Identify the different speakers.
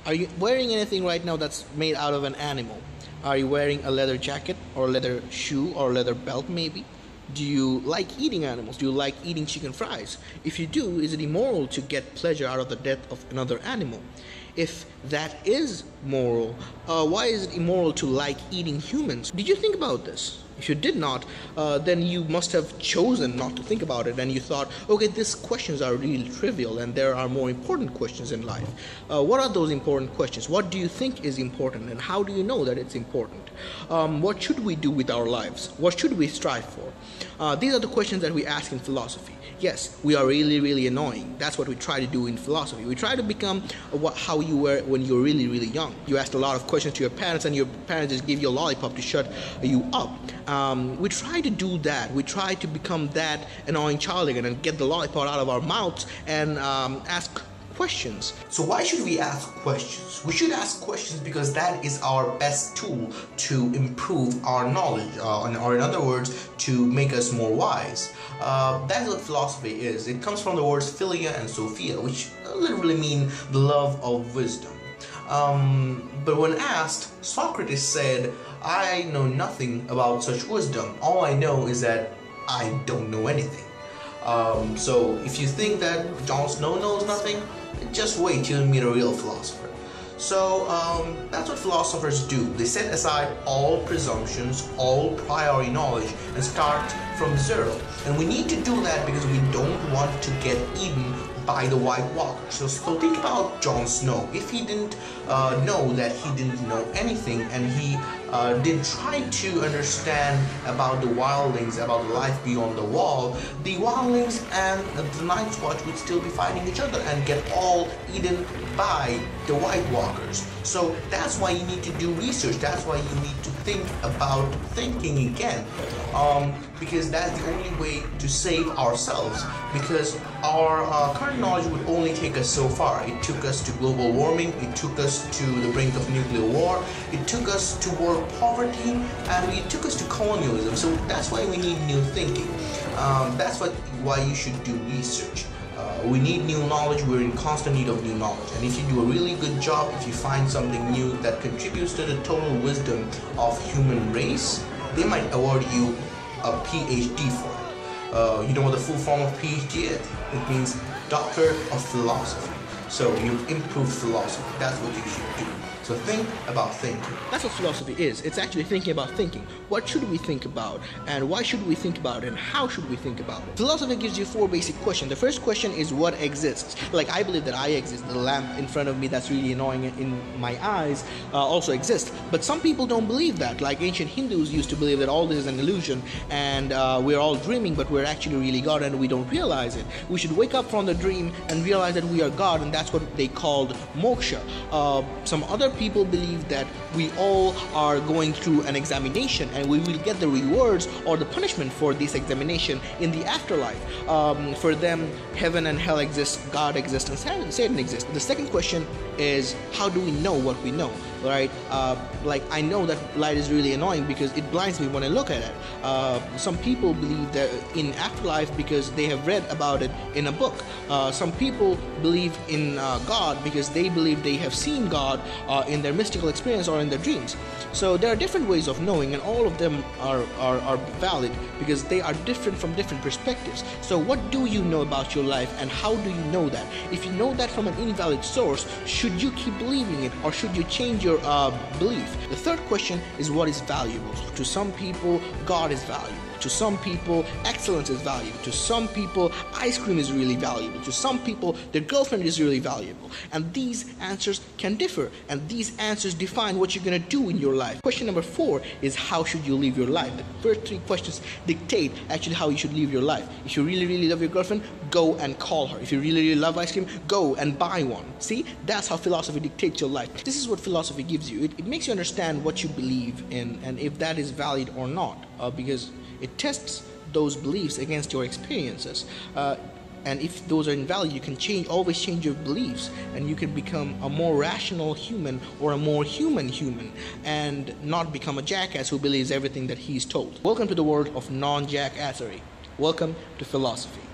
Speaker 1: Are you wearing anything right now that's made out of an animal? Are you wearing a leather jacket or a leather shoe or a leather belt maybe? Do you like eating animals? Do you like eating chicken fries? If you do, is it immoral to get pleasure out of the death of another animal? If that is moral, why is it immoral to like eating humans? Did you think about this? If you did not, then you must have chosen not to think about it, and you thought, okay, these questions are really trivial and there are more important questions in life. What are those important questions? What do you think is important, and how do you know that it's important? What should we do with our lives? What should we strive for? These are the questions that we ask in philosophy. Yes, we are really, really annoying. That's what we try to do in philosophy. We try to become how you were when you were really, really young. You asked a lot of questions to your parents, and your parents just give you a lollipop to shut you up. We try to do that. We try to become that annoying child again and get the lollipop out of our mouths and ask questions. So why should we ask questions? We should ask questions because that is our best tool to improve our knowledge, or in other words, to make us more wise. That is what philosophy is. It comes from the words philia and sophia, which literally mean the love of wisdom. But when asked, Socrates said, "I know nothing about such wisdom. All I know is that I don't know anything." So if you think that Jon Snow knows nothing, just wait till you meet a real philosopher. So that's what philosophers do. They set aside all presumptions, all priori knowledge, and start from zero. And we need to do that because we don't want to get eaten by the White Walkers. So think about Jon Snow. If he didn't know that he didn't know anything, and he did try to understand about the wildlings, about life beyond the wall, the wildlings and the Night's Watch would still be fighting each other and get all eaten by the White Walkers. So that's why you need to do research. That's why you need to think about thinking again, because that's the only way to save ourselves, because our current knowledge would only take us so far. It took us to global warming, it took us to the brink of nuclear war, it took us to world poverty, and it took us to colonialism. So that's why we need new thinking. That's why you should do research. We need new knowledge. We're in constant need of new knowledge, and if you do a really good job, if you find something new that contributes to the total wisdom of human race, they might award you a PhD for it. You know what the full form of PhD is? It means Doctor of Philosophy. So you've improved philosophy. That's what you should do. So think about thinking. That's what philosophy is. It's actually thinking about thinking. What should we think about? And why should we think about it? And how should we think about it? Philosophy gives you 4 basic questions. The first question is what exists? Like, I believe that I exist. The lamp in front of me that's really annoying in my eyes also exists. But some people don't believe that. Like ancient Hindus used to believe that all this is an illusion and we're all dreaming, but we're actually really God and we don't realize it. We should wake up from the dream and realize that we are God, and that's what they called moksha. Some other people believe that we all are going through an examination and we will get the rewards or the punishment for this examination in the afterlife. For them, heaven and hell exist, God exists, and Satan exists. The second question is, how do we know what we know? Right? Like, I know that light is really annoying because it blinds me when I look at it. Some people believe that in afterlife because they have read about it in a book. Some people believe in God because they believe they have seen God in their mystical experience or in their dreams. So there are different ways of knowing, and all of them are valid because they are different from different perspectives. So what do you know about your life, and how do you know that? If you know that from an invalid source, should you keep believing it, or should you change your belief? The third question is, what is valuable? To some people, God is valuable. To some people, excellence is valuable. To some people, ice cream is really valuable. To some people, their girlfriend is really valuable. And these answers can differ, and these answers define what you're going to do in your life. Question number 4 is, how should you live your life? The first 3 questions dictate actually how you should live your life. If you really, really love your girlfriend, go and call her. If you really, really love ice cream, go and buy one. See, that's how philosophy dictates your life. This is what philosophy gives you. It makes you understand what you believe in and if that is valid or not, because it tests those beliefs against your experiences. And if those are invalid, you can always change your beliefs, and you can become a more rational human or a more human and not become a jackass who believes everything that he's told. Welcome to the world of non-jackassery. Welcome to philosophy.